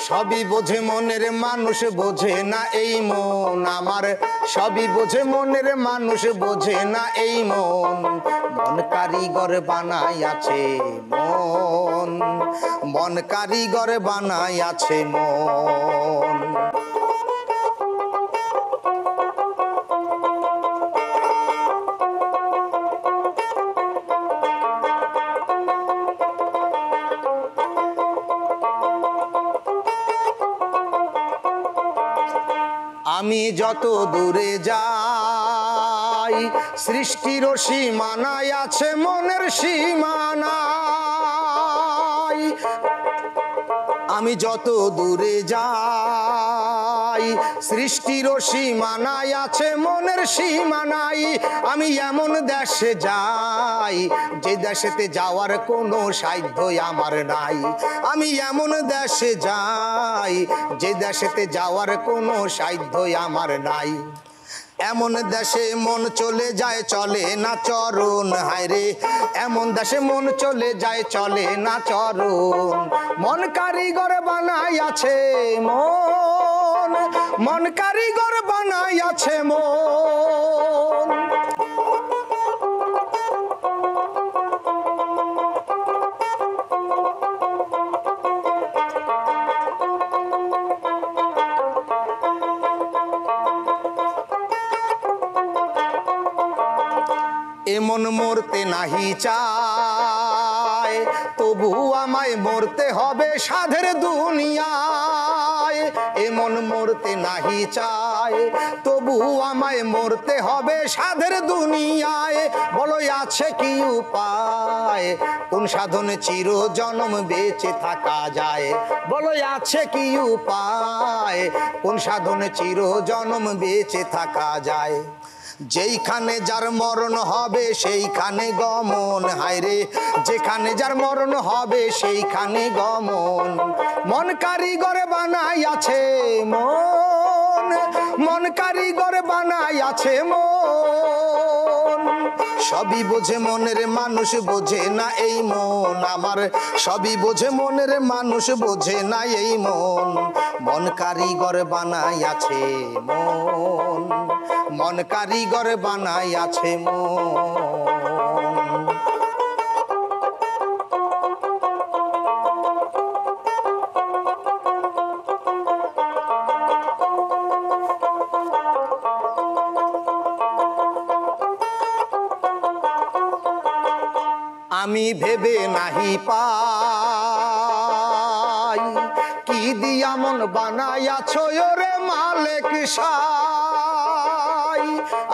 সবই বোঝে মনের মানুষ বোঝে না এই মন আমার, সবই বোঝে মনের মানুষ বোঝে না এই মন। মন কারিগর বানাই আছে মন, মন কারিগর বানাই আছে মন। আমি যত দূরে যাই সৃষ্টির সীমানায় আছে মনের সীমানায়। আমি যত দূরে যাই সৃষ্টির সীমানায় আছে মনের সীমানায়। আমি এমন দেশে যাই যে দেশেতে যাওয়ার কোনো সাধ্য আমার নাই। আমি এমন দেশে যাই যে দেশেতে যাওয়ার কোনো সাধ্য আমার নাই। এমন দেশে মন চলে যায় চলে না চরণ, হায়রে এমন দেশে মন চলে যায় চলে না চরণ। মন কারিগর বানাই আছে মন, মন কারিগর বানাই আছে মন। এমন মরতে নাহি চায় তবু আমায় মরতে হবে সাধের দুনিয়ায়। এমন মরতে নাহি চায় তবু আমায় মরতে হবে সাধের দুনিয়ায়। বলো আছে কি উপায় কোন সাধনে চির জনম বেঁচে থাকা যায়। বলো আছে কি উপায় কোন সাধনে চির জনম বেঁচে থাকা যায়। যেইখানে যার মরণ হবে সেইখানে গমন, হায়রে যেখানে যার মরণ হবে সেইখানে গমন। মন কারিগর বানাই আছে মন, মন কারিগর বানাই আছে মন। সবই বোঝে মনের মানুষ বোঝে না এই মন আমার, সবই বোঝে মনের মানুষ বোঝে না এই মন। মন কারিগর বানাই আছে মন, মন কারিগর বানাই আছে মন। আমি ভেবে নাহি পাই কি দিয়া মন বানাইয়াছো ওরে মালিক সাই।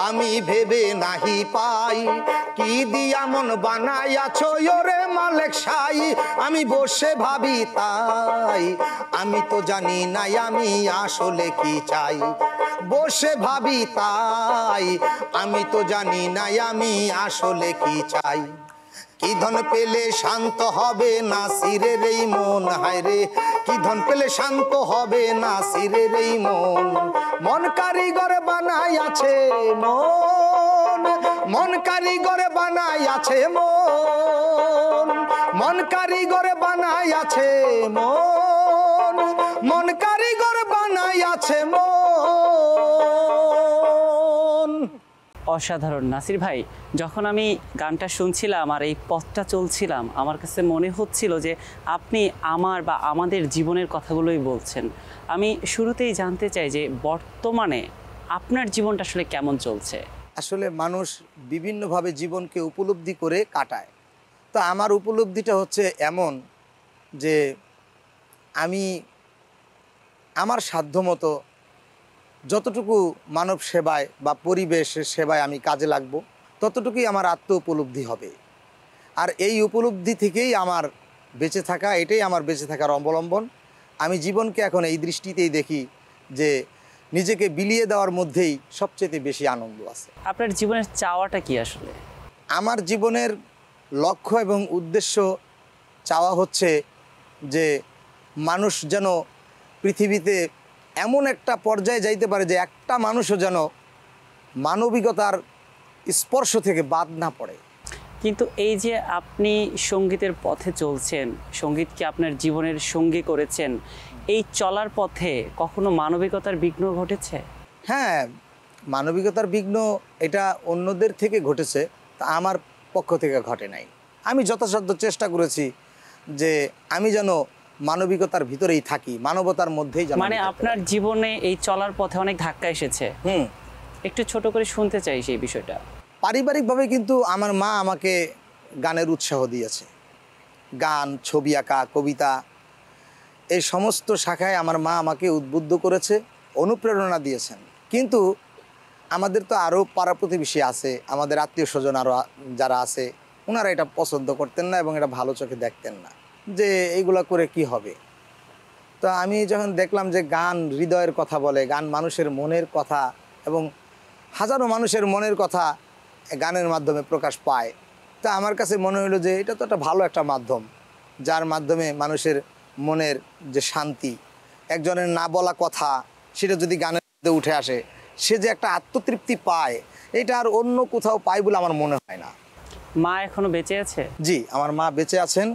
আমি ভেবে নাহি পাই কি দিয়া মন বানাইয়াছো ওরে মালিক সাই। আমি বসে ভাবি তাই আমি তো জানি নাই আমি আসলে কি চাই। বসে ভাবি তাই আমি তো জানি নাই আমি আসলে কি চাই। কি ধন পেলে শান্ত হবে নাসিরের এই মন, হায়রে কি ধন পেলে শান্ত হবে নাসিরের এই মন। মন কারিগর বানাই আছে মন, মন কারিগর বানাই আছে মন। মন কারিগর বানাই আছে মন, মন কারিগর বানাই আছে মন। অসাধারণ নাসির ভাই, যখন আমি গানটা শুনছিলাম আর এই পথটা চলছিলাম আমার কাছে মনে হচ্ছিল যে আপনি আমার বা আমাদের জীবনের কথাগুলোই বলছেন। আমি শুরুতেই জানতে চাই যে বর্তমানে আপনার জীবনটা আসলে কেমন চলছে? আসলে মানুষ বিভিন্নভাবে জীবনকে উপলব্ধি করে কাটায়। তো আমার উপলব্ধিটা হচ্ছে এমন যে আমি আমার সাধ্যমতো যতটুকু মানব সেবায় বা পরিবেশের সেবায় আমি কাজে লাগবো ততটুকুই আমার আত্ম উপলব্ধি হবে। আর এই উপলব্ধি থেকেই আমার বেঁচে থাকা, এটাই আমার বেঁচে থাকার অবলম্বন। আমি জীবনকে এখন এই দৃষ্টিতেই দেখি যে নিজেকে বিলিয়ে দেওয়ার মধ্যেই সবচেয়ে বেশি আনন্দ আছে। আপনার জীবনের চাওয়াটা কি আসলে? আমার জীবনের লক্ষ্য এবং উদ্দেশ্য চাওয়া হচ্ছে যে মানুষ যেন পৃথিবীতে এমন একটা পর্যায়ে যাইতে পারে যে একটা মানুষও যেন মানবিকতার স্পর্শ থেকে বাদ না পড়ে। কিন্তু এই যে আপনি সঙ্গীতের পথে চলছেন, সঙ্গীতকে আপনার জীবনের সঙ্গী করেছেন, এই চলার পথে কখনো মানবিকতার বিঘ্ন ঘটেছে? হ্যাঁ, মানবিকতার বিঘ্ন এটা অন্যদের থেকে ঘটেছে, তা আমার পক্ষ থেকে ঘটে নাই। আমি যথাসাধ্য চেষ্টা করেছি যে আমি যেন মানবিকতার ভিতরেই থাকি, মানবতার মধ্যেই যেন মানে আপনার জীবনে এই চলার পথে অনেক ধাক্কা এসেছে, একটু ছোট করে শুনতে চাই সেই বিষয়টা। পারিবারিকভাবে কিন্তু আমার মা আমাকে গানের উৎসাহ দিয়েছে। গান, ছবি আঁকা, কবিতা, এই সমস্ত শাখায় আমার মা আমাকে উদ্বুদ্ধ করেছে, অনুপ্রেরণা দিয়েছেন। কিন্তু আমাদের তো আরও পাড়া প্রতিবেশী আছে, আমাদের আত্মীয় স্বজন আরও যারা আছে, ওনারা এটা পছন্দ করতেন না এবং এটা ভালো চোখে দেখতেন না যে এইগুলা করে কি হবে। তো আমি যখন দেখলাম যে গান হৃদয়ের কথা বলে, গান মানুষের মনের কথা এবং হাজারো মানুষের মনের কথা গানের মাধ্যমে প্রকাশ পায়, তা আমার কাছে মনে হলো যে এটা তো একটা ভালো একটা মাধ্যম, যার মাধ্যমে মানুষের মনের যে শান্তি, একজনের না বলা কথা সেটা যদি গানের মধ্যে উঠে আসে, সে যে একটা আত্মতৃপ্তি পায়, এটা আর অন্য কোথাও পায় বলে আমার মনে হয় না। মা এখনো বেঁচে আছে? জি, আমার মা বেঁচে আছেন।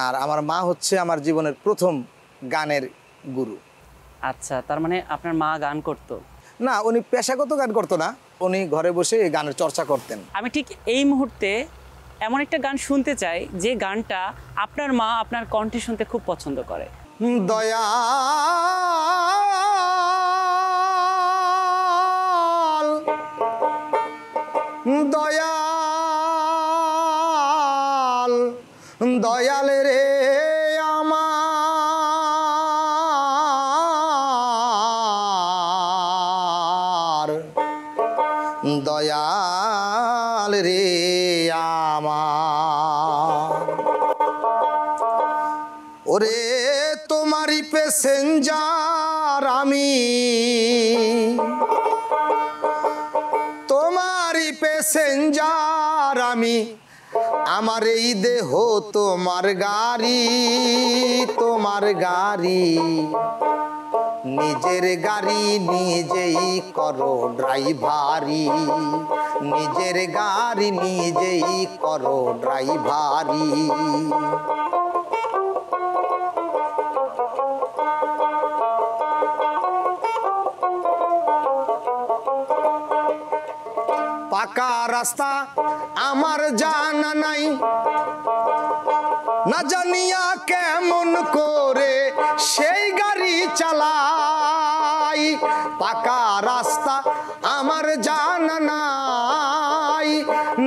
আর আমার মা হচ্ছে আমার জীবনের প্রথম গানের গুরু। আচ্ছা, তার মানে আপনার মা গান করতো? না, উনি পেশাগত গান করতো না, উনি ঘরে বসে এই গানের চর্চা করতেন। আমি ঠিক এই মুহূর্তে এমন একটা গান শুনতে চাই যে গানটা আপনার মা আপনার কণ্ঠে শুনতে খুব পছন্দ করে। দয়াল দয়াল দয়াল রে আমার, দয়াল রে আমার, ওরে তোমারই প্যাসেঞ্জার আমি, তোমারই প্যাসেঞ্জার আমি, আমার এই দেহ তোমার গাড়ি, তোমার গাড়ি, নিজের গাড়ি নিজেই করো ড্রাইভারি, নিজের গাড়ি নিজেই করো ড্রাইভারি। পাকা রাস্তা আমার জানা নাই, না জানিয়া কেমন করে সেই গাড়ি চালাই। পাকা রাস্তা আমার জানা নাই,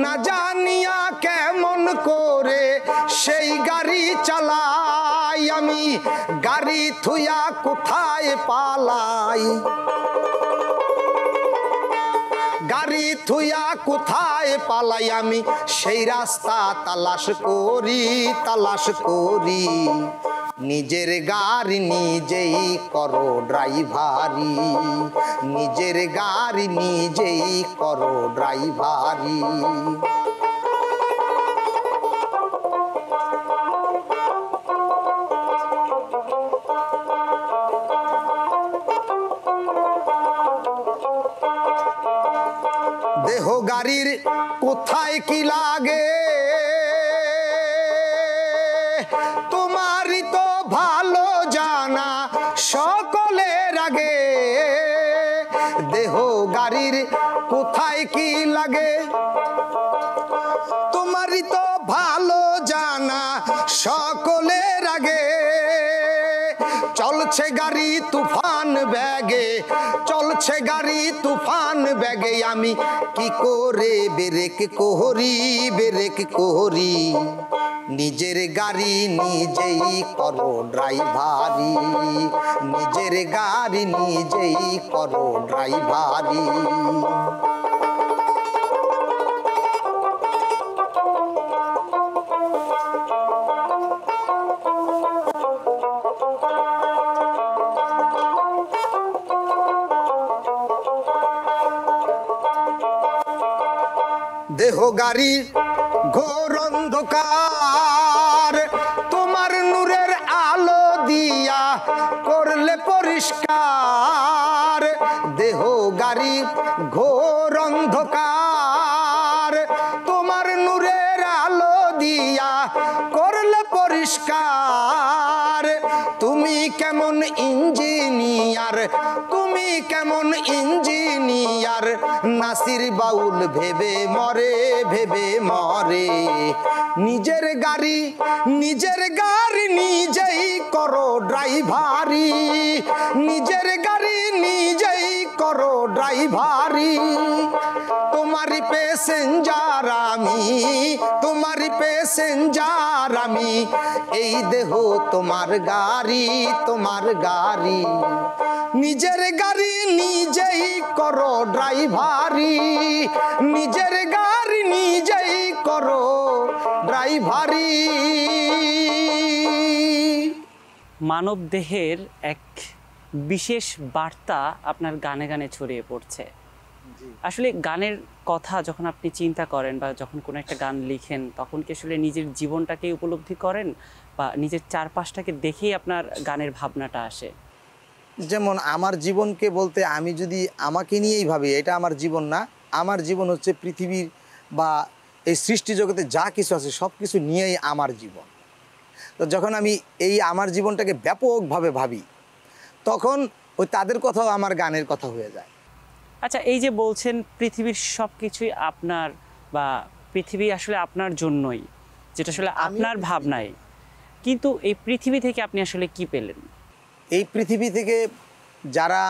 না জানিয়া কেমন করে সেই গাড়ি চালাই। আমি গাড়ি থুইয়া কোথায় পালাই, গাড়ি থুইয়া কোথায় পালাই, আমি সেই রাস্তা তালাশ করি, তালাশ করি। নিজের গাড়ি নিজেই করো ড্রাইভারি, নিজের গাড়ি নিজেই করো ড্রাইভারি। দেহ গাড়ির কোথায় কি লাগে, তোমারই তো ভালো জানা সকলের আগে। দেহ গাড়ির কোথায় কি লাগে, তোমারই তো ভালো জানা সকলের আগে। চলছে গাড়ি তুফান ব্যাগে, চলছে গাড়ি তুফান ব্যাগে, আমি কি করে ব্রেক করি, ব্রেক করি। নিজের গাড়ি নিজেই করো ড্রাইভারি, নিজের গাড়ি নিজেই করো ড্রাইভারি। দেহ গাড়ি ঘোর অন্ধকার, তোমার নূরের আলো দিয়া করলে পরিষ্কার। দেহ গাড়ি ঘোর অন্ধকার, তোমার নূরের তুমি কেমন ইঞ্জিনিয়ার, তুমি কেমন ইঞ্জিনিয়ার, নাসির বাউল ভেবে মরে, ভেবে মরে। নিজের গাড়ি নিজেই করো ড্রাইভারি, নিজের গাড়ি নিজেই করো ড্রাইভারি। তোমারই প্যাসেঞ্জার আমি, তোমারই প্যাসেঞ্জার আমি, এই দেহ তোমার গাড়ি, তোমার গাড়ি। নিজের গাড়ি নিজেই করো ড্রাইভারি, নিজের গাড়ি নিজেই করো ড্রাইভারি। মানব দেহের এক বিশেষ বার্তা আপনার গানে গানে ছড়িয়ে পড়ছে। আসলে গানের কথা যখন আপনি চিন্তা করেন বা যখন কোনো একটা গান লিখেন, তখন কি আসলে নিজের জীবনটাকে উপলব্ধি করেন বা নিজের চারপাশটাকে দেখেই আপনার গানের ভাবনাটা আসে? যেমন আমার জীবনকে বলতে আমি যদি আমাকে নিয়েই ভাবি, এটা আমার জীবন না। আমার জীবন হচ্ছে পৃথিবীর বা এই সৃষ্টি জগতে যা কিছু আছে সব কিছু নিয়েই আমার জীবন। তো যখন আমি এই আমার জীবনটাকে ব্যাপকভাবে ভাবি, তখন ওই তাদের কথাও আমার গানের কথা হয়ে যায়। আচ্ছা, এই যে বলছেন পৃথিবীর সব কিছুই আপনার বা পৃথিবী আসলে আপনার জন্যই, যেটা আসলে আপনার ভাবনায়, কিন্তু এই পৃথিবী থেকে আপনি আসলে কি পেলেন? এই পৃথিবী থেকে যারা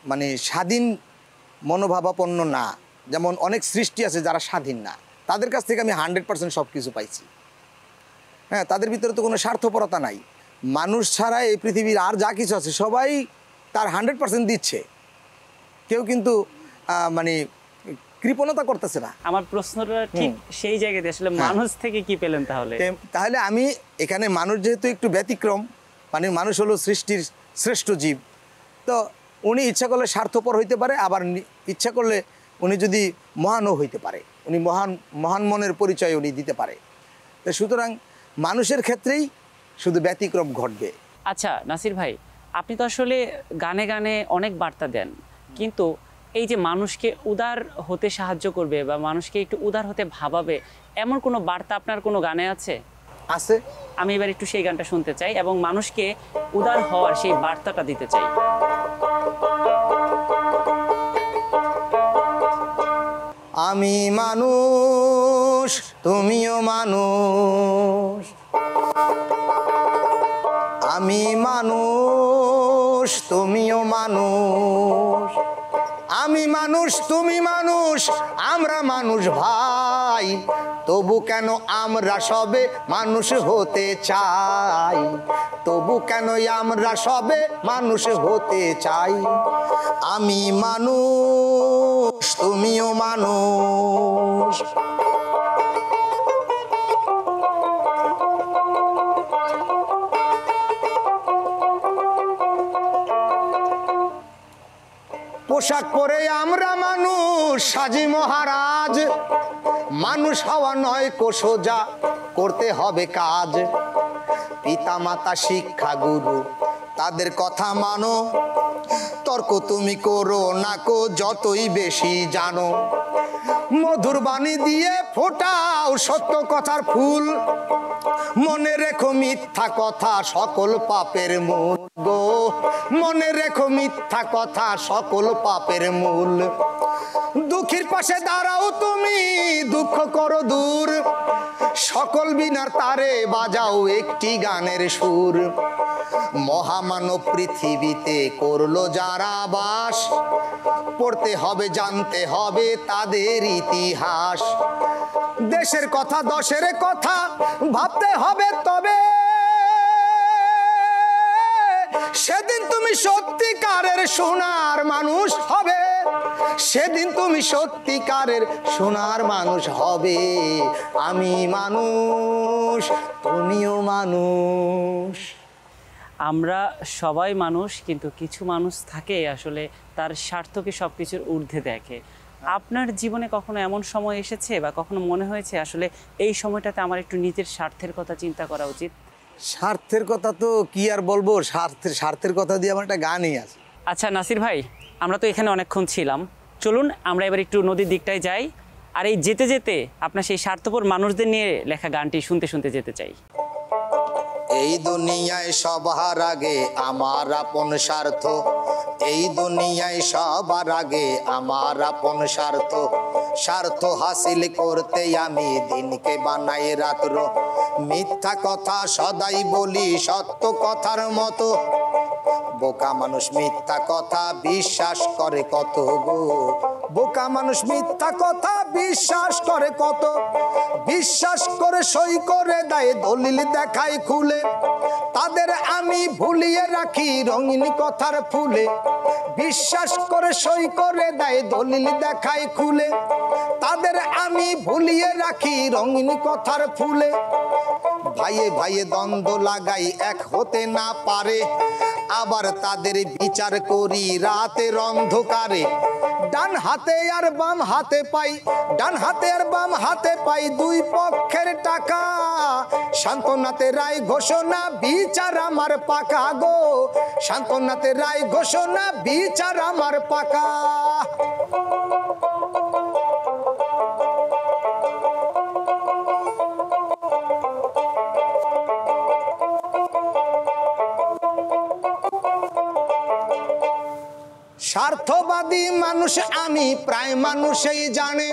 মানে স্বাধীন মনোভাবাপন্ন না, যেমন অনেক সৃষ্টি আছে যারা স্বাধীন না, তাদের কাছ থেকে আমি 100% সব কিছু পাইছি। হ্যাঁ, তাদের ভিতরে তো কোনো স্বার্থপরতা নাই। মানুষ ছাড়া এই পৃথিবীর আর যা কিছু আছে সবাই তার 100% দিচ্ছে, কেউ কিন্তু মানে কৃপণতা করতেছে না। আমার প্রশ্নটা ঠিক সেই জায়গাতে, আসলে মানুষ থেকে কি পেলেন তাহলে? তাহলে আমি এখানে মানুষ যেহেতু একটু ব্যতিক্রম, মানে মানুষ হলো সৃষ্টির শ্রেষ্ঠ জীব, তো উনি ইচ্ছা করলে স্বার্থপর হইতে পারে, আবার ইচ্ছা করলে উনি যদি মহানও হইতে পারে, উনি মহান মনের পরিচয় উনি দিতে পারে। তো সুতরাং মানুষের ক্ষেত্রেই শুধু ব্যতিক্রম ঘটবে। আচ্ছা নাসির ভাই, আপনি তো আসলে গানে গানে অনেক বার্তা দেন, কিন্তু এই যে মানুষকে উদার হতে সাহায্য করবে বা মানুষকে একটু উদার হতে ভাবাবে, এমন কোনো বার্তা আপনার কোনো গানে আছে? আছে। আমি এবার একটু সেই গানটা শুনতে চাই এবং মানুষকে উদার হওয়ার সেই বার্তাটা দিতে চাই। আমি মানুষ, তুমিও মানুষ, আমি মানুষ, তুমিও মানুষ, আমি মানুষ, তুমি মানুষ, আমরা মানুষ ভাই, তবু কেন আমরা সবে মানুষ হতে চাই, তবু কেন আমরা সবে মানুষ হতে চাই। আমি মানুষ, তুমিও মানুষ। পোশাক পরে আমরা মানুষ সাজি মহারাজ, মানুষ হওয়া নয় কো সোজা, করতে হবে কাজ। পিতা মাতা শিক্ষা গুরু তাদের কথা মানো, তর্ক তুমি করো না কো যতই বেশি জানো। মধুর বাণী দিয়ে ফোটাও সত্য কথার ফুল, মনে রেখো মিথ্যা কথা সকল পাপের মূল গো, মনে রেখো মিথ্যা কথা সকল পাপের মূল। দুঃখীর পাশে দাঁড়াও তুমি, দুঃখ করো দূর, সকল বিনার তারে বাজাও একটি গানের সুর। মহামানব পৃথিবীতে করলো যারা বাস, পড়তে হবে জানতে হবে তাদের ইতিহাস। দেশের কথা দশের কথা ভাবতে হবে, তবে সেদিন তুমি সত্যিকারের সোনার মানুষ হবে, সেদিন তুমি সত্যিকারের সোনার মানুষ হবে। আমি মানুষ, তুমিও মানুষ। আমরা সবাই মানুষ, কিন্তু কিছু মানুষ থাকে আসলে তার স্বার্থকে সব কিছুর ঊর্ধ্বে দেখে। আপনার জীবনে কখনো এমন সময় এসেছে বা কখনো মনে হয়েছে আসলে এই সময়টাতে আমার একটু নিজের স্বার্থের কথা চিন্তা করা উচিত? স্বার্থের কথা তো কি আর বলবো, স্বার্থের কথা দিয়ে আমার একটা গানই আছে। আচ্ছা নাসির ভাই, আমরা তো এখানে অনেকক্ষণ ছিলাম, চলুন আমরা এবার একটু নদীর দিকটায় যাই, আর এই যেতে যেতে আপনার সেই স্বার্থপর মানুষদের নিয়ে লেখা গানটি শুনতে শুনতে যেতে চাই। এই দুনিয়ায় সবার আগে আমার আপন স্বার্থ, এই দুনিয়ায় সবার আগে আমার আপন স্বার্থ, স্বার্থ হাসিল করতে আমি দিনকে বানাই রাত্র, মিথ্যা কথা সদাই বলি সত্য কথার মতো, বোকা মানুষ মিথ্যা কথা বিশ্বাস করে কত গো, বোকা মানুষ মিথ্যা কথা বিশ্বাস করে কত, বিশ্বাস করে সই করে দেয় দলিল দেখায় খুলে, তাদের আমি ভুলিয়ে রাখি রঙিন কথার ফুলে, বিশ্বাস করে সই করে দেয় দলিল দেখায় খুলে, তাদের আমি ভুলিয়ে রাখি রঙিন কথার ফুলে, ভাইয়ে ভাইয়ে দ্বন্দ্ব লাগাই এক হতে না পারে, আবার তাদের বিচার করি রাতের অন্ধকারে, ডান হাতে আর বাম হাতে পাই, ডান হাতে আর বাম হাতে পাই দুই পক্ষের টাকা, সান্ত্বনাতে রায় ঘোষণা বিচার আমার পাকা গো, সান্ত্বনাতে রায় ঘোষণা বিচার আমার পাকা। স্বার্থবাদী মানুষ আমি প্রায় মানুষই জানে,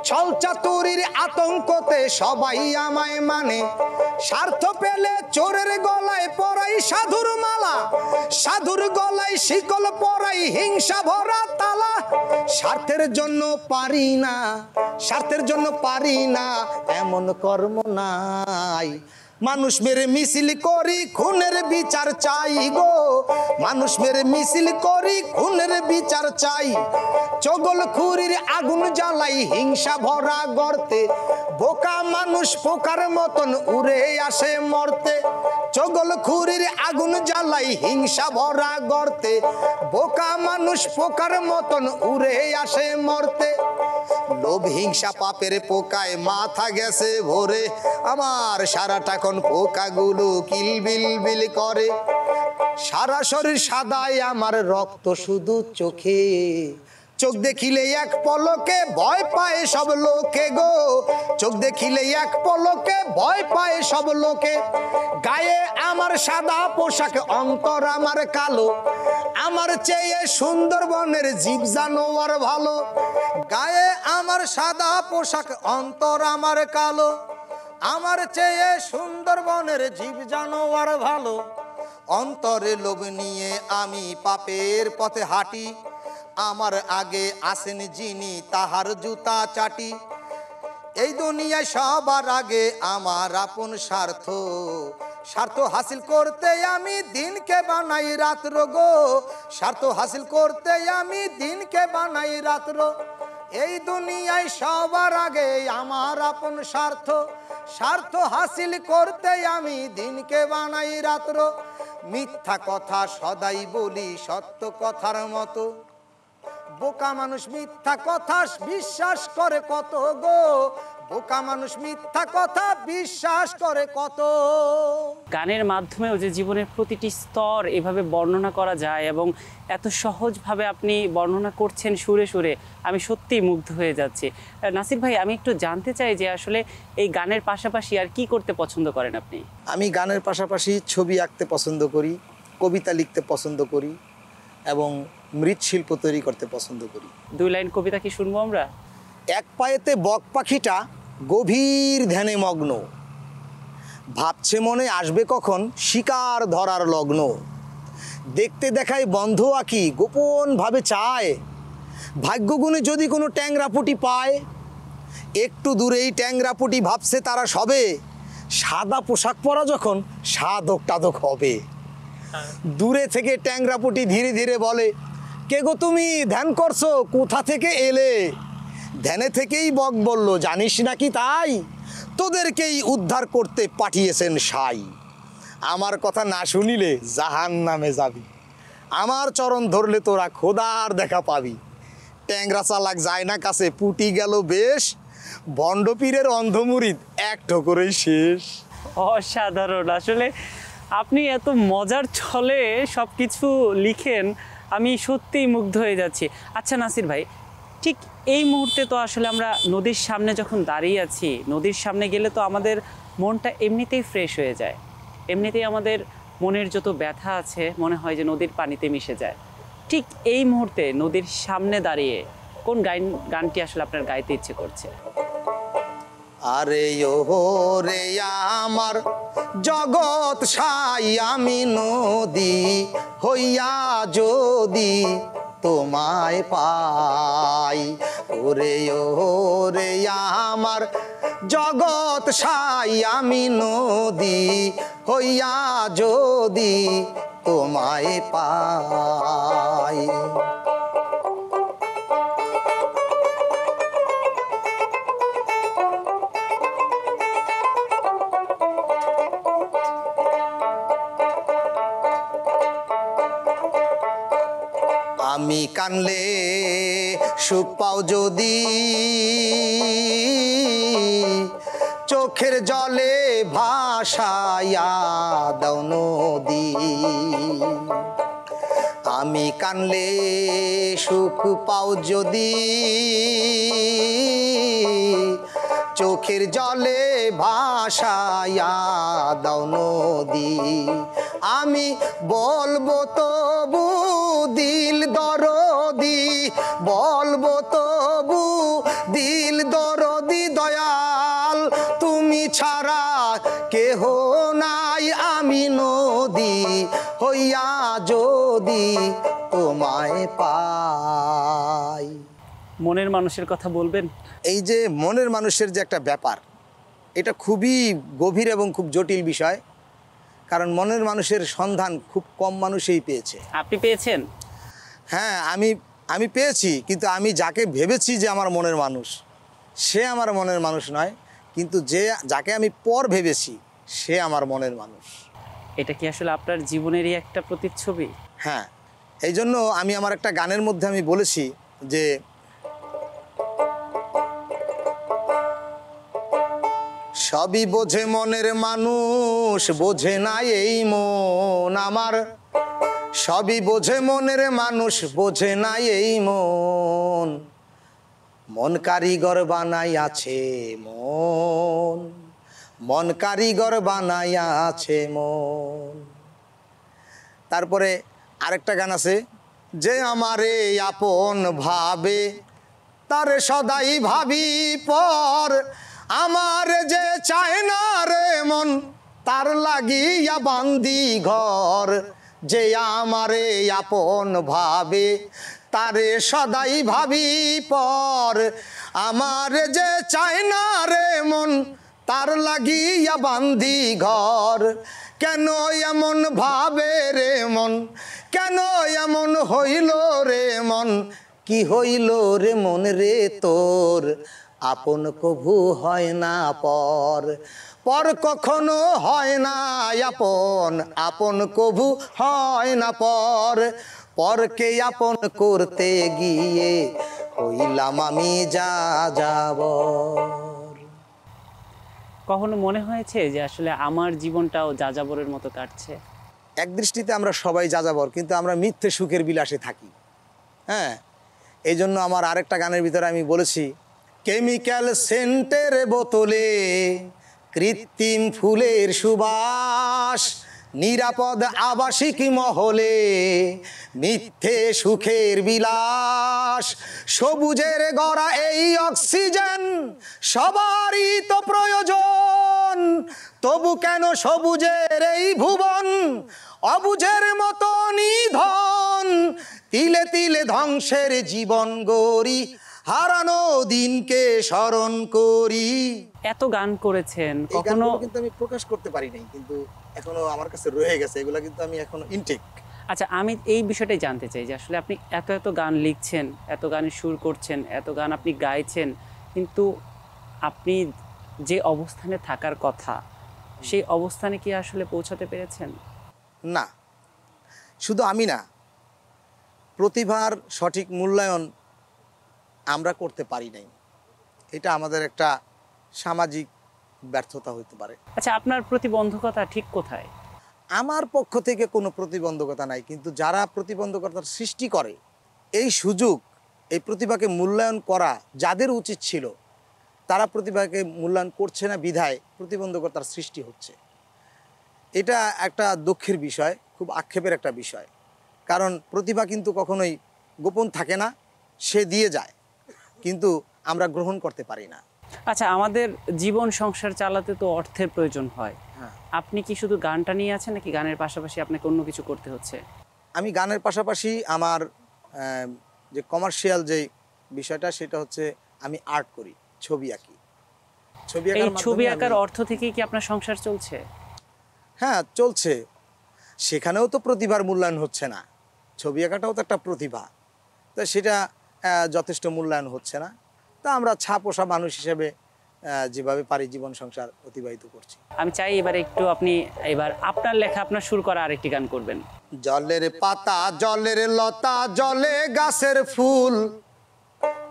ছল চাতুরির আতঙ্কতে সবাই আমায় মানে, স্বার্থ পেলে চোরের গলায় পরাই সাধুর মালা, সাধুর গলায় শিকল পরাই হিংসা ভরা তালা, স্বার্থের জন্য পারি না, স্বার্থের জন্য পারি না এমন কর্ম নাই, মানুষ মেরে মিছিল করি খুনের বিচার চাই গো, মানুষ মেরে মিছিল করি খুনের বিচার চাই, চগল খুরির আগুন জ্বালাই হিংসা ভরা গর্তে, বোকা মানুষ পোকার মতন উড়ে আসে মরতে, চগল খুরির আগুন জ্বালাই হিংসা ভরা গর্তে, বোকা মানুষ পোকার মতন উড়ে আসে মরতে, লোভ হিংসা পাপের পোকায় মাথা গেছে ভরে, আমার সারাটা কোন পোকাগুলো কিলবিল বিল করে, সারা শরীর সাদায় আমার রক্ত শুধু চোখে, চোখ দেখিলে এক পলকে ভয় পায় সব লোকে গো, চোখ দেখিলে এক পলকে ভয় পায় সব লোকে, গায়ে আমার সাদা পোশাক অন্তর আমার কালো, আমার চেয়ে সুন্দরবনের জীব জানোয়ার ভালো, গায়ে আমার সাদা পোশাক অন্তর আমার কালো, আমার চেয়ে সুন্দরবনের জীব জানোয়ার ভালো, অন্তরে লোভ নিয়ে আমি পাপের পথে হাঁটি, আমার আগে আসেন যিনি তাহার জুতা চাটি, এই দুনিয়ায় সবার আগে আমার আপন স্বার্থ, স্বার্থ হাসিল করতে আমি দিনকে বানাই রাত্র গো, স্বার্থ হাসিল করতে আমি দিনকে বানাই রাত্র, এই দুনিয়ায় সবার আগে আমার আপন স্বার্থ, স্বার্থ হাসিল করতে আমি দিনকে বানাই রাত্র, মিথ্যা কথা সদাই বলি সত্য কথার মতো, বোকা মানুষ মিথ্যা কথা বিশ্বাস করে কত গো, বোকা মানুষ মিথ্যা কথা বিশ্বাস করে কত। গানের মাধ্যমেও যে জীবনের প্রতিটি স্তর এভাবে বর্ণনা করা যায় এবং এত সহজভাবে আপনি বর্ণনা করছেন সুরে সুরে, আমি সত্যিই মুগ্ধ হয়ে যাচ্ছি। নাসির ভাই, আমি একটু জানতে চাই যে আসলে এই গানের পাশাপাশি আর কি করতে পছন্দ করেন আপনি? আমি গানের পাশাপাশি ছবি আঁকতে পছন্দ করি, কবিতা লিখতে পছন্দ করি এবং মৃৎশিল্প তৈরি করতে পছন্দ করি। 2 লাইন কবিতা কি শুনবো আমরা? এক পায়েতে বক পাখিটা গভীর ধ্যানে মগ্ন, ভাবছে মনে আসবে কখন শিকার ধরার লগ্ন, দেখতে দেখায় বন্ধ আঁকি গোপন ভাবে চায়, ভাগ্যগুণে যদি কোনো ট্যাংরাপুটি পায়, একটু দূরেই ট্যাংরাপুটি ভাবছে তারা সবে, সাদা পোশাক পরা যখন সাধক টাধক হবে। দূরে থেকে ট্যাংরাপুটি ধীরে ধীরে বলে, কে গো তুমি ধ্যান করছো, কোথা থেকে এলে? ধ্যানে থেকেই বক বলল, জানিস নাকি তাই, তোদেরকেই উদ্ধার করতে পাঠিয়েছেন সাই, আমার কথা না শুনিলে জাহান্নামে যাবি, আমার চরণ ধরলে তোরা খোদার দেখা পাবি। ট্যাংরা চালাক যায় না কাছে, পুটি গেল বেশ, ভণ্ডপীরের অন্ধমুরিদ এক ঠোকরেই শেষ। অসাধারণ! আসলে আপনি এত মজার ছলে সব কিছু লিখেন, আমি সত্যিই মুগ্ধ হয়ে যাচ্ছি। আচ্ছা নাসির ভাই, ঠিক এই মুহূর্তে তো আসলে আমরা নদীর সামনে যখন দাঁড়িয়ে আছি, নদীর সামনে গেলে তো আমাদের মনটা এমনিতেই ফ্রেশ হয়ে যায়। এমনিতেই আমাদের মনের যত ব্যথা আছে মনে হয় যে নদীর পানিতে মিশে যায়। ঠিক এই মুহূর্তে নদীর সামনে দাঁড়িয়ে কোন গানটি আসলে আপনার গাইতে ইচ্ছে করছে? আরে ও রে আমার জগৎ সাই আমি নদী হইয়া যদি তোমায় পাই, ওরে ও রে আমার জগৎ সাই আমি নদী হইয়া যদি তোমায় পাই। আমি কানলে সুখ পাও যদি, চোখের জলে ভাসাইয়া দাও নদী। আমি কানলে সুখ পাও যদি, চোখের জলে ভাসাইয়া দাও নদী। আমি বলবো তবু দিল দরদি, বলবো তবু দিল দরদি দয়াল, তুমি ছাড়া কেহ নাই আমি নদী হইয়া যদি তোমায় পাই। মনের মানুষের কথা বলবেন? এই যে মনের মানুষের যে একটা ব্যাপার, এটা খুবই গভীর এবং খুব জটিল বিষয়, কারণ মনের মানুষের সন্ধান খুব কম মানুষই পেয়েছে। আপনি পেয়েছেন? হ্যাঁ, আমি পেয়েছি, কিন্তু আমি যাকে ভেবেছি যে আমার মনের মানুষ, সে আমার মনের মানুষ নয়, কিন্তু যাকে আমি পর ভেবেছি সে আমার মনের মানুষ। এটা কি আসলে আপনার জীবনেরই একটা প্রতিচ্ছবি? হ্যাঁ, এই জন্য আমি আমার একটা গানের মধ্যে আমি বলেছি যে সবই বোঝে মনের মানুষ, বোঝে না এই মন আমার, সবই বোঝে মনের মানুষ, বোঝে না এই মন, মন কারিগর বানাই আছে মন, মন কারিগর বানাই আছে মন। তারপরে আরেকটা গান আছে, যে আমারে আপন ভাবে তারে সদাই ভাবি পর, আমার যে চায় না রে মন তার লাগিয়া বান্দি ঘর, যে আমারে আপন ভাবে তারে সদাই ভাবি পর, আমার যে চায় না রে মন তার লাগিয়া বান্দি ঘর। কেন এমন ভাবে রে মন, কেন এমন হইল রে মন, কি হইল রে মন রে তোর, আপন কভু হয় না পর, পর কখনো হয় না আপন, আপন কভু হয় না পর, পরকে আপন করতে গিয়ে হইলাম আমি যা যাযাবর। কখনো মনে হয়েছে যে আসলে আমার জীবনটাও যাযাবরের মতো কাটছে? এক দৃষ্টিতে আমরা সবাই যাযাবর, কিন্তু আমরা মিথ্যে সুখের বিলাসে থাকি। হ্যাঁ, এই জন্য আমার আরেকটা গানের ভিতরে আমি বলেছি, কেমিক্যাল সেন্টের বোতলে কৃত্রিম ফুলের সুবাস, নিরাপদ আবাসিক মহলে মিথ্যে সুখের বিলাস, সবুজের গড়া এই অক্সিজেন সবারই তো প্রয়োজন, তবু কেন সবুজের এই ভুবন অবুঝের মতো নিধন, তিলে তিলে ধ্বংসের জীবন গড়ি, হারানো দিনকে স্মরণ করি। এত গান করেছেন, এই কখনো গানগুলো কিন্তু আমি প্রকাশ করতে পারি নাই, কিন্তু এখনো আমার কাছে রয়ে গেছে, এগুলো কিন্তু আমি এখনো ইনটেক। আচ্ছা, আমি এই বিষয়টাই জানতে চাই যে আসলে আপনি এত এত গান লিখছেন, এত গানের সুর করছেন, এত গান আপনি গাইছেন, কিন্তু আপনি যে অবস্থানে থাকার কথা সেই অবস্থানে কি আসলে পৌঁছাতে পেরেছেন? না, শুধু আমি না, প্রতিভার সঠিক মূল্যায়ন আমরা করতে পারি নাই, এটা আমাদের একটা সামাজিক ব্যর্থতা হতে পারে। আচ্ছা, আপনার প্রতিবন্ধকতা ঠিক কোথায়? আমার পক্ষ থেকে কোনো প্রতিবন্ধকতা নাই, কিন্তু যারা প্রতিবন্ধকতার সৃষ্টি করে, এই সুযোগ, এই প্রতিভাকে মূল্যায়ন করা যাদের উচিত ছিল, তারা প্রতিভাকে মূল্যায়ন করছে না বিধায় প্রতিবন্ধকতার সৃষ্টি হচ্ছে। এটা একটা দুঃখের বিষয়, খুব আক্ষেপের একটা বিষয়। কারণ প্রতিভা কিন্তু কখনোই গোপন থাকে না, সে দিয়ে যায়, কিন্তু আমরা গ্রহণ করতে পারি না। আচ্ছা, আমাদের জীবন সংসার চালাতে তো অর্থের প্রয়োজন হয়। হ্যাঁ, আপনি কি শুধু গানটা নিয়ে আছেন নাকি গানের পাশাপাশি আপনাকে অন্য কিছু করতে হচ্ছে? আমি গানের পাশাপাশি আমার যে কমার্শিয়াল যে বিষয়টা, সেটা হচ্ছে আমি আর্ট করি, ছবি আঁকি। ছবি এই আঁকার ছবি মাধ্যমে আঁকার আমি, অর্থ থেকেই কি আপনার সংসার চলছে? হ্যাঁ চলছে। সেখানেও তো প্রতিভার মূল্যায়ন হচ্ছে না, ছবি আঁকাটাও তো একটা প্রতিভা, তো সেটা যথেষ্ট মূল্যায়ন হচ্ছে না। তা আমরা ছাপোষা মানুষ হিসেবে যেভাবে পারি জীবন সংসার অতিবাহিত করছি। আমি চাই এবারে একটু আপনি এবার আপনার লেখা, আপনার সুর করা আরেকটি গান করবেন। জলের পাতা, জলের লতা, জলে গাছের ফুল,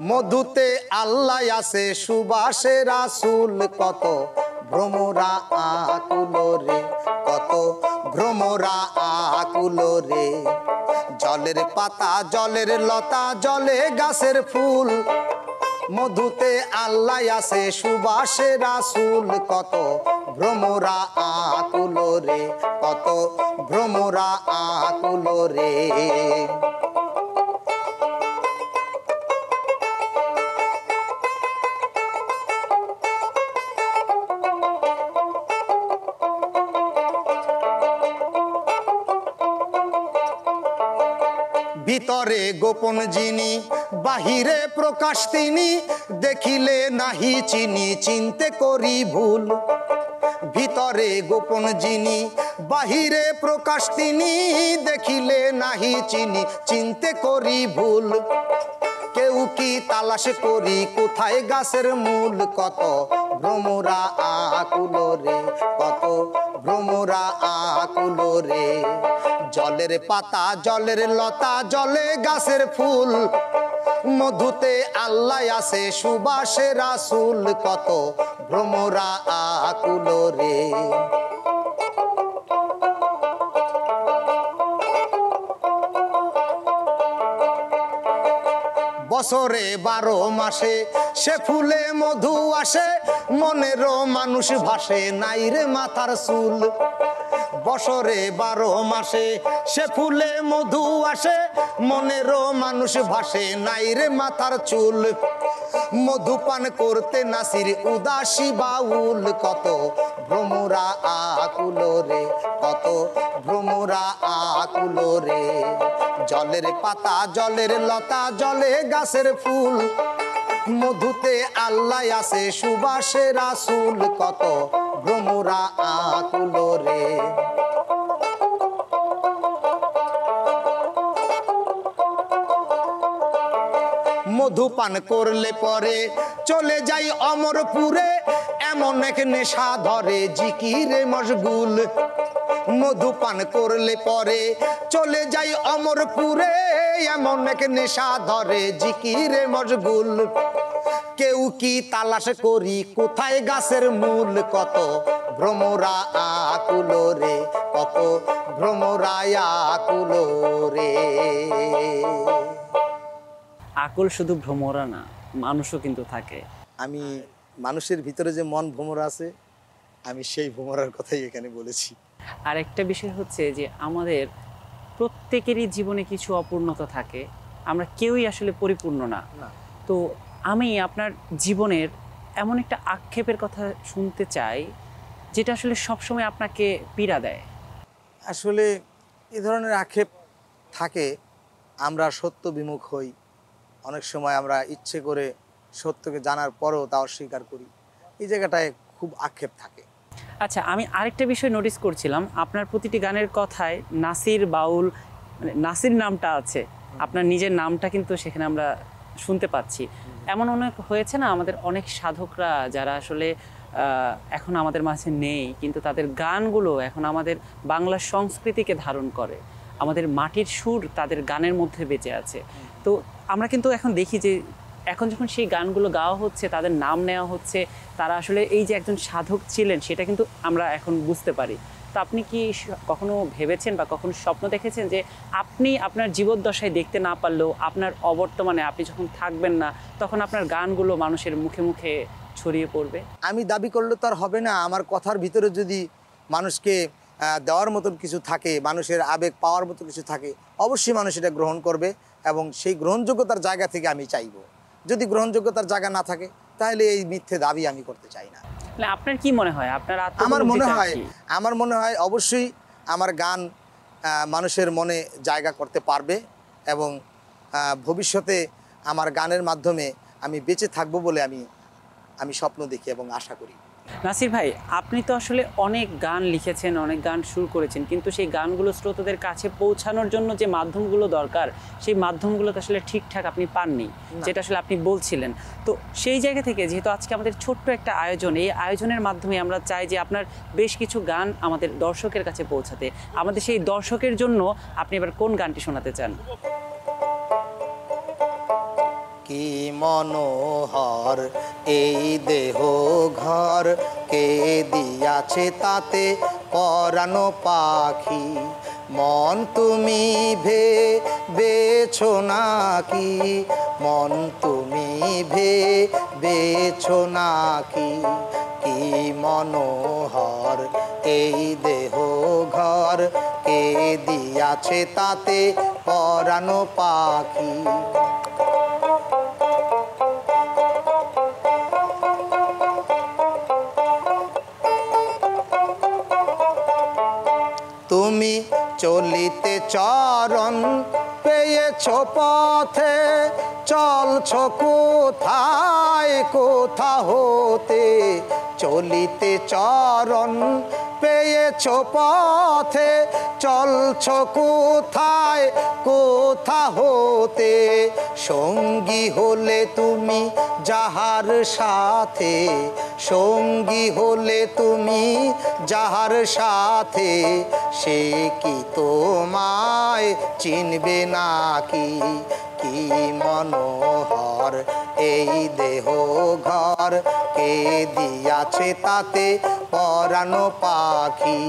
মধুতে আল্লাহ আছে, সুবাসে রাসূল, কত ভ্রমরা আকুল রে, কত ভ্রমরা আকুল রে। জলের পাতা, জলের লতা, জলে গাছের ফুল, মধুতে আল্লাহ আছে, সুবাসে রাসূল, কত ভ্রমরা আকুল রে, কত ভ্রমরা আকুল রে। ভিতরে গোপন যিনি, বাহিরে প্রকাশ তিনি, দেখিলে নাহি চিনি, চিনতে করি ভুল। ভিতরে গোপন যিনি, বাহিরে প্রকাশ তিনি, দেখিলে নাহি চিনি, চিনতে করি ভুল। কেউ কি তালাশ করি কোথায় গাছের মূল, কত ভ্রমরা আকুল রে, কত ভ্রমরা আকুল রে। জলের পাতা, জলের লতা, জলে গাছের ফুল, মধুতে আল্লাহ আছে, সুবাসে রাসূল, কত ভ্রমরা আকুল রে। বছরে 12 মাসে সে ফুলে মধু আসে, মনেরও মানুষ ভাসে, নাই রে মাথার চুল। বছরে 12 মাসে সে ফুলে মধু আসে, মনেরও মানুষ ভাসে, নাই রে মাথার চুল। মধুপান করতে নাসির উদাসী বাউল, কত ভ্রমরা আকুল রে, কত ভ্রমরা আকুল রে। জলের পাতা, জলের লতা, জলে গাছের ফুল, মধুতে আল্লাহ আছে, সুবাসে রাসূল, কত ভ্রমরা আকুল রে। মধুপান করলে পরে চলে যাই অমরপুরে, এমন এক নেশা ধরে জিকিরে মশগুল। মধুপান করলে পরে চলে যাই অমরপুরে, এমন এক নেশা ধরে জিকিরে মশগুল। কেউ কি তালাশ করি কোথায় গাছের মূল, কত ভ্রমরা আকুল রে, কত ভ্রমরা আকুল রে। আকুল শুধু ভ্রমরা না, মানুষও কিন্তু থাকে। আমি মানুষের ভিতরে যে মন ভ্রমরা আছে, আমি সেই ভ্রমরার কথাই এখানে বলেছি। আর একটা বিষয় হচ্ছে যে আমাদের প্রত্যেকেরই জীবনে কিছু অপূর্ণতা থাকে, আমরা কেউই আসলে পরিপূর্ণ না। তো আমি আপনার জীবনের এমন একটা আক্ষেপের কথা শুনতে চাই যেটা আসলে সবসময় আপনাকে পীড়া দেয়। আসলে এই ধরনের আক্ষেপ থাকে, আমরা সত্য বিমুখ হই, অনেক সময় আমরা ইচ্ছে করে সত্যকে জানার পরেও তা অস্বীকার করি, এই জায়গাটায় খুব আক্ষেপ থাকে। আচ্ছা, আমি আরেকটা বিষয় নোটিস করছিলাম, আপনার প্রতিটি গানের কথায় নাসির বাউল, মানে নাসির নামটা আছে, আপনার নিজের নামটা কিন্তু সেখানে আমরা শুনতে পাচ্ছি। এমন অনেক হয়েছে না, আমাদের অনেক সাধকরা যারা আসলে এখন আমাদের মাঝে নেই, কিন্তু তাদের গানগুলো এখন আমাদের বাংলা সংস্কৃতিকে ধারণ করে, আমাদের মাটির সুর তাদের গানের মধ্যে বেঁচে আছে। তো আমরা কিন্তু এখন দেখি যে এখন যখন সেই গানগুলো গাওয়া হচ্ছে, তাদের নাম নেওয়া হচ্ছে, তারা আসলে এই যে একজন সাধক ছিলেন সেটা কিন্তু আমরা এখন বুঝতে পারি। তো আপনি কি কখনো ভেবেছেন বা কখনো স্বপ্ন দেখেছেন যে আপনি আপনার জীবদ্দশায় দেখতে না পারলেও আপনার অবর্তমানে আপনি যখন থাকবেন না, তখন আপনার গানগুলো মানুষের মুখে মুখে ছড়িয়ে পড়বে? আমি দাবি করলে তো আর হবে না, আমার কথার ভিতরে যদি মানুষকে দেওয়ার মতন কিছু থাকে, মানুষের আবেগ পাওয়ার মতো কিছু থাকে, অবশ্যই মানুষ এটা গ্রহণ করবে এবং সেই গ্রহণযোগ্যতার জায়গা থেকে আমি চাইব। যদি গ্রহণযোগ্যতার জায়গা না থাকে তাহলে এই মিথ্যে দাবি আমি করতে চাই না। আপনার কি মনে হয়, আপনার আমার মনে হয় অবশ্যই আমার গান মানুষের মনে জায়গা করতে পারবে এবং ভবিষ্যতে আমার গানের মাধ্যমে আমি বেঁচে থাকবো বলে আমি স্বপ্ন দেখি এবং আশা করি। নাসির ভাই, আপনি তো আসলে অনেক গান লিখেছেন, অনেক গান সুর করেছেন, কিন্তু সেই গানগুলো শ্রোতাদের কাছে পৌঁছানোর জন্য যে মাধ্যমগুলো দরকার সেই মাধ্যমগুলো তো আসলে ঠিকঠাক আপনি পাননি, যেটা আসলে আপনি বলছিলেন। তো সেই জায়গা থেকে যেহেতু আজকে আমাদের ছোট্ট একটা আয়োজন, এই আয়োজনের মাধ্যমে আমরা চাই যে আপনার বেশ কিছু গান আমাদের দর্শকের কাছে পৌঁছাতে, আমাদের সেই দর্শকের জন্য আপনি এবার কোন গানটি শোনাতে চান? কি মনোহর এই দেহ ঘর, কে দিয়াছে তাতে পরানো পাখি, মন তুমি ভেবেছো নাকি, মন তুমি ভেবেছো নাকি, কি মনোহর এই দেহ ঘর, কে দিয়াছে তাতে পরানো পাখি। তুমি চলিতে চরণ পেয়েছ পথে, চলছ কোথায় কোথা হতে, চলিতে চরণ পেয়েছ পথে, চলছ কোথায় কোথা হতে, সঙ্গী হলে তুমি যাহার সাথে, সঙ্গী হলে তুমি যাহার সাথে, সে কি তোমায় চিনবে নাকি, কি মনোহর এই দেহ ঘর, কে দিয়াছে তাতে পরানো পাখি।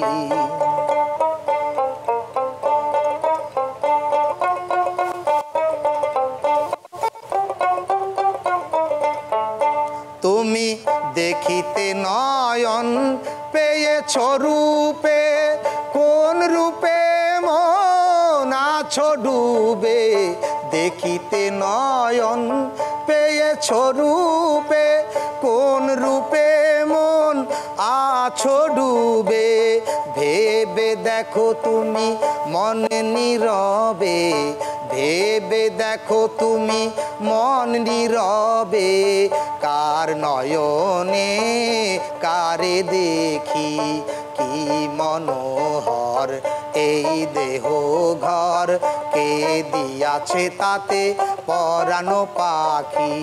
তুমি দেখিতে নয়ন পেয়েছ রূপে, কোন রূপে মন আছো ডুবে, দেখিতে নয়ন পেয়েছ রূপে, কোন রূপে মন আছো ডুবে, ভেবে দেখো তুমি মনে নীরবে, ভেবে দেখো তুমি মন নীরবে, কার নয়নে কারে দেখি, কি মনোহর এই দেহ ঘর, কে দিয়াছে তাতে পরানো পাখি।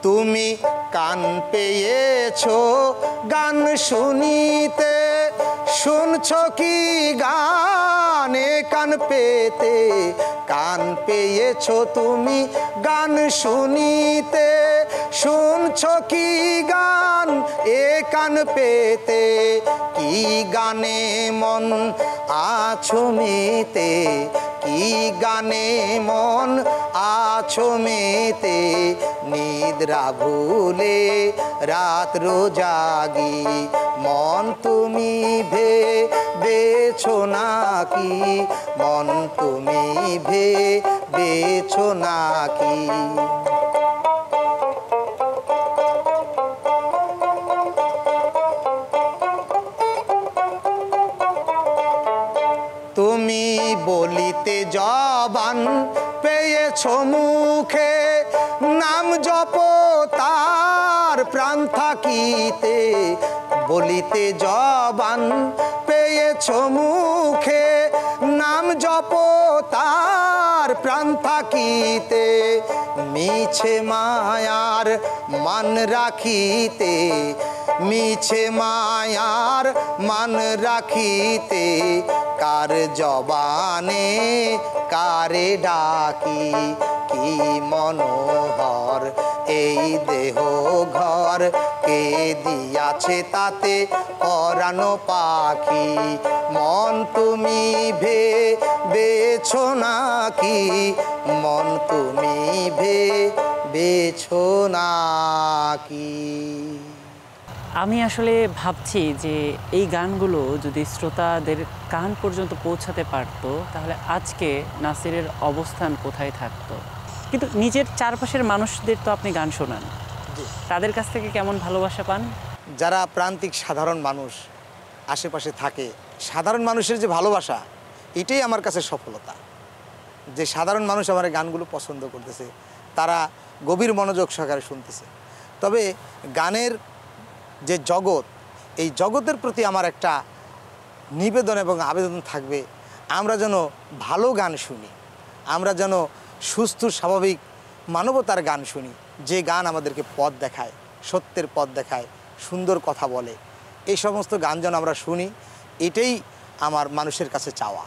তুমি কান পেয়েছো গান শুনিতে, শুনছ কি গানে কান পেতে, কান পেয়েছো তুমি গান শুনিতে, শুনছ কি গান এ কান পেতে, কি গানে মন আছো মেতে, কি গানে মন আছো মেতে, নিদ্রা ভুলে রাত্র জাগি, মন তুমি ভেবেছো নাকি, মন তুমি ভেবেছো নাকি। তুমি বলিতে জবান পেয়েছ মুখে, নাম জপ তার প্রাণ থাকিতে, বলিতে জবান পেয়েছ মুখে, নাম জপ তার প্রাণ থাকিতে, মিছে মায়ার মান রাখিতে, মিছে মায়ার মান রাখিতে, কার জবানে কারে ডাকি, কি মনোহর এই দেহ ঘর কে দিয়াছে তাতে পরানো পাখি মন তুমি ভেবেছো নাকি মন তুমি ভেবেছো নাকি। আমি আসলে ভাবছি যে এই গানগুলো যদি শ্রোতাদের কান পর্যন্ত পৌঁছাতে পারতো তাহলে আজকে নাসিরের অবস্থান কোথায় থাকতো। কিন্তু নিজের চারপাশের মানুষদের তো আপনি গান শোনান, তাদের কাছ থেকে কেমন ভালোবাসা পান? যারা প্রান্তিক সাধারণ মানুষ আশেপাশে থাকে, সাধারণ মানুষের যে ভালোবাসা, এটাই আমার কাছে সফলতা। যে সাধারণ মানুষ আমার এই গানগুলো পছন্দ করতেছে, তারা গভীর মনোযোগ সহকারে শুনতেছে। তবে গানের যে জগৎ, এই জগতের প্রতি আমার একটা নিবেদন এবং আবেদন থাকবে, আমরা যেন ভালো গান শুনি, আমরা যেন সুস্থ স্বাভাবিক মানবতার গান শুনি, যে গান আমাদেরকে পথ দেখায়, সত্যের পথ দেখায়, সুন্দর কথা বলে। এই সমস্ত গান যেন আমরা শুনি, এটাই আমার মানুষের কাছে চাওয়া।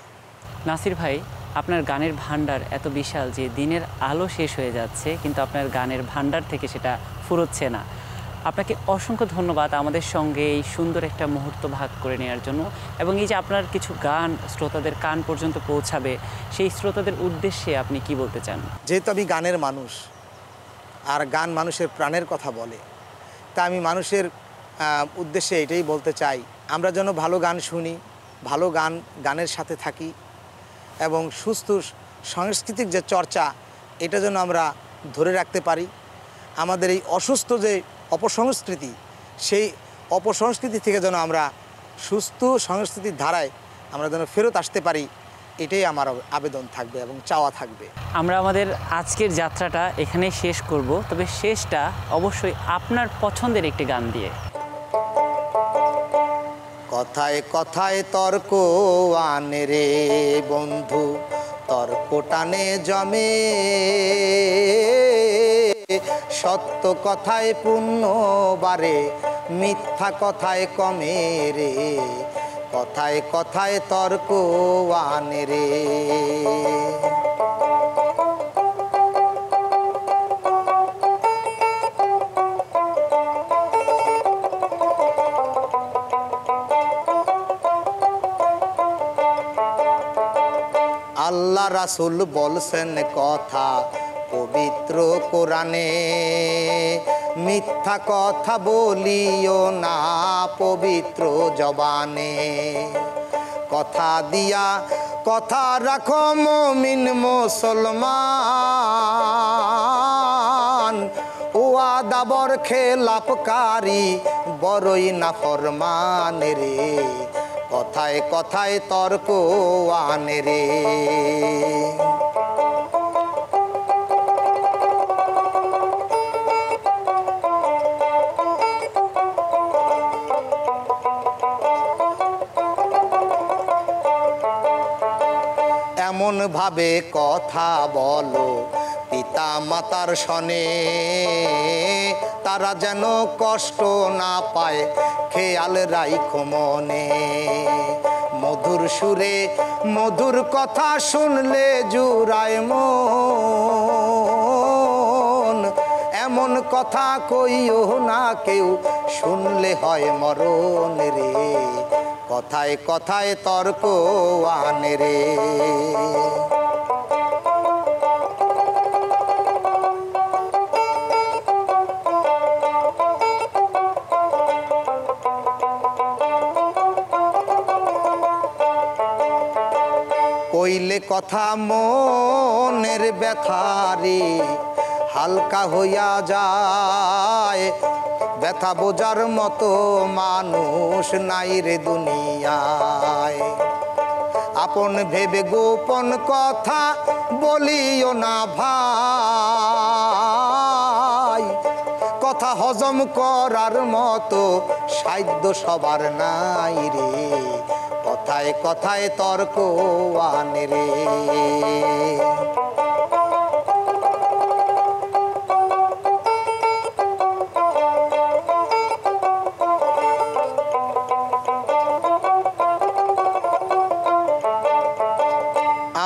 নাসির ভাই, আপনার গানের ভান্ডার এত বিশাল যে দিনের আলো শেষ হয়ে যাচ্ছে কিন্তু আপনার গানের ভান্ডার থেকে সেটা ফুরোচ্ছে না। আপনাকে অসংখ্য ধন্যবাদ আমাদের সঙ্গে এই সুন্দর একটা মুহূর্ত ভাগ করে নেওয়ার জন্য, এবং এই যে আপনার কিছু গান শ্রোতাদের কান পর্যন্ত পৌঁছাবে, সেই শ্রোতাদের উদ্দেশ্যে আপনি কি বলতে চান? যেহেতু আমি গানের মানুষ, আর গান মানুষের প্রাণের কথা বলে, তা আমি মানুষের উদ্দেশ্যে এটাই বলতে চাই, আমরা যেন ভালো গান শুনি, ভালো গানের সাথে থাকি, এবং সুস্থ সাংস্কৃতিক যে চর্চা, এটা যেন আমরা ধরে রাখতে পারি। আমাদের এই অসুস্থ যে অপসংস্কৃতি, সেই অপসংস্কৃতি থেকে যেন আমরা সুস্থ সংস্কৃতির ধারায় আমরা যেন ফেরত আসতে পারি, এটাই আমার আবেদন থাকবে এবং চাওয়া থাকবে। আমরা আমাদের আজকের যাত্রাটা এখানেই শেষ করব, তবে শেষটা অবশ্যই আপনার পছন্দের একটি গান দিয়ে। কথায় কথায় তর্ক আনে রে বন্ধু, তর্ক টানে জমে, সত্য কথায় পুণ্য বাড়ে, মিথ্যা কথায় কমে রে, কথায় কথায় তর্ক আনে রে। আল্লাহ রাসূল বলছেন কথা পবিত্র কোরআনে, মিথ্যা কথা বলিও না পবিত্র জবানে। কথা দিয়া কথা রাখো মুমিন মুসলমান, ওয়াদা বর খেলাপকারী বড়ই নাফরমান রে, কথায় কথায় তর্ক আনে রে। এমন ভাবে কথা বলো পিতা মাতার সনে, তারা যেন কষ্ট না পায় খেয়াল রাইখো মনে। মধুর সুরে মধুর কথা শুনলে জুড়ায় মন, এমন কথা কইও না কেউ শুনলে হয় মরণ রে, কথায় কথায় তর্ক আনে রে। কইলে কথা মনের ব্যথারে হালকা হইয়া যায়, ব্যথা বোঝার মতো মানুষ নাই রে দুনিয়ায়। আপন ভেবে গোপন কথা বলিও না ভাই, কথা হজম করার মতো সাধ্য সবার নাই রে, কথায় কথায় তর্ক আনে রে।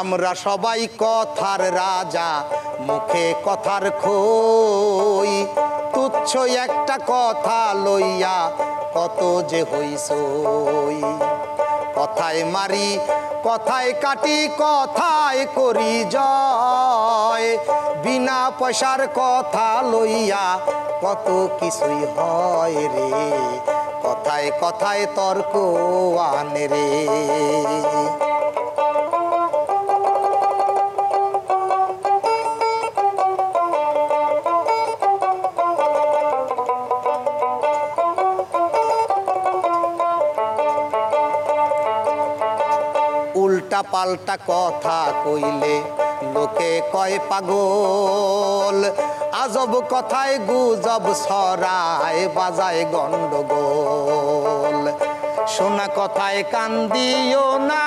আমরা সবাই কথার রাজা, মুখে কথার খই, তুচ্ছ একটা কথা লইয়া কত যে হইসই। কথায় মারি কথায় কাটি কথায় করি জয়, বিনা পয়সার কথা লইয়া কত কিছুই হয় রে, কথায় কথায় তর্ক আনে রে। উল্টা পাল্টা কথা কইলে লোকে কয় পাগল, আজব কথায় গুজব ছড়ায় বাজায় গন্ডগোল। শোনা কথায় কান দিও না,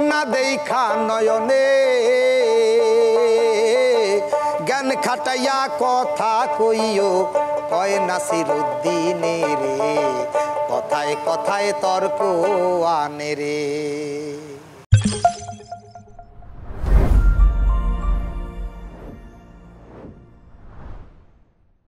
না দেখা নয়নে, জ্ঞান খাটাইয়া কথা কইও কয় নাসিরুদ্দিনে রে, কথায় কথায় তর্ক আনে রে।